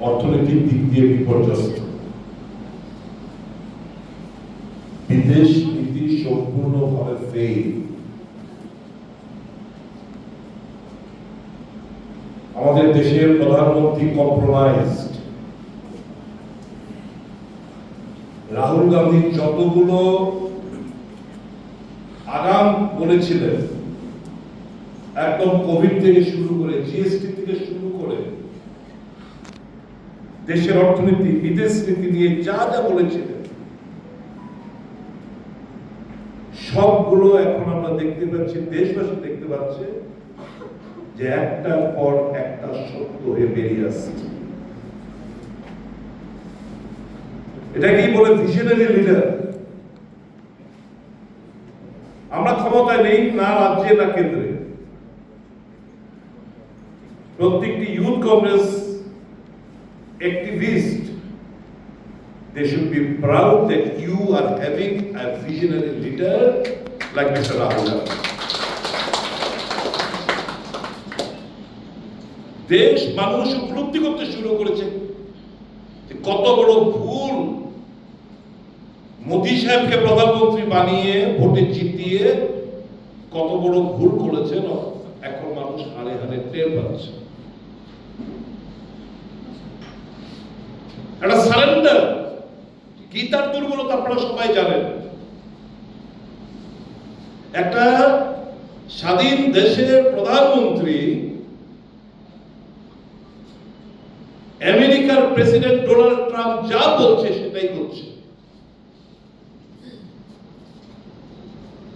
অর্থনৈতিক দিক দিয়ে বিপর্যস্ত। বিদেশ নীতি সম্পূর্ণভাবে ফেল। আমাদের দেশের প্রধানমন্ত্রী কম্প্রোমাইজড। রাহুল গান্ধী যতগুলো আগাম বলেছিলেন, একদম কোভিড থেকে শুরু করে, জিএসটি থেকে শুরু করে, দেশের অর্থনীতি, বিদেশ নীতি নিয়ে যা যা বলেছিলেন, সবগুলো এখন আমরা দেখতে পাচ্ছি, দেশবাসী দেখতে পাচ্ছে যে একটার পর একটা সত্য হয়ে বেরিয়ে আসছে। এটাকেই বলে ভিশনারি লিডার। আমরা ক্ষমতায় নেই, না রাজ্যে না কেন্দ্রে। প্রত্যেকটি youth Congress activist, they should be proud that you are having a visionary leader like Mr. Rahul Gandhi. দেশ মানুষ উপলব্ধি করতে শুরু করেছে যে কত বড় ভুল মোদী সাহেবকে প্রধানমন্ত্রী বানিয়ে ভোটে জিতিয়ে কত বড় ভুল করেছেন, এখন মানুষ হারে হারে টের পাচ্ছে। একটা সারেন্ডার কি, তার দুর্বলতা আপনারা সবাই জানেন। একটা স্বাধীন দেশের প্রধানমন্ত্রী আমেরিকার প্রেসিডেন্ট ডোনাল্ড ট্রাম্প যা বলছে সেটাই করছে।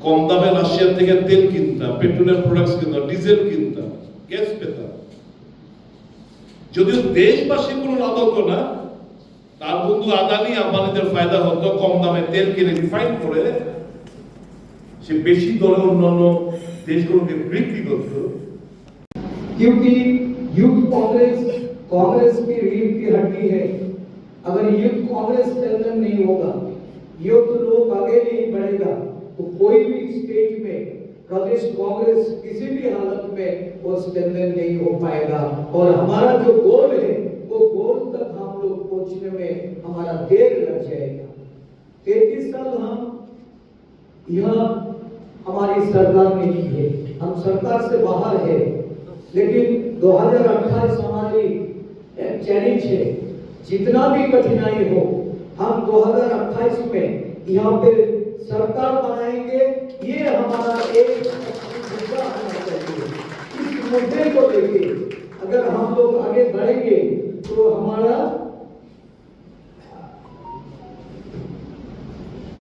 কম দামে রাশিয়ার থেকে তেল কিনতাম, পেট্রোলিয়াম প্রোডাক্টস কিনতাম, ডিজেল কিনতাম, গ্যাস পেতাম। যদিও দেশবাসী কোনো লাভ হতো না, তার বন্ধু আদানি আম্বানিদের ফায়দা হতো। কম দামে তেল কিনে রিফাইন করে সে বেশি দরে অন্যান্য দেশগুলোকে বিক্রি করত। क्योंकि यूथ कांग्रेस कांग्रेस की रीढ़ की हड्डी है। अगर यूथ कांग्रेस स्ट्रेंथन नहीं होगा, यूथ लोग आगे नहीं बढ़ेगा, तो कोई भी स्टेट में प्रदेश कांग्रेस किसी भी हालत में वो स्ट्रेंथन नहीं हो पाएगा। और हमारा जो गोल है, वो गोल तक हम लोग पहुंचने में हमारा देर लग जाएगा। 33 साल हम यह हमारी सरकार ने की है, हम सरकार से बाहर है, लेकिन 2028 हमारी चैलेंज है। जितना भी कठिनाई हो, हम 2028 में यहाँ पे सरकार बनाएंगे। ये हमारा एक मुद्दा होना चाहिए। इस मुद्दे को लेके अगर हम लोग आगे बढ़ेंगे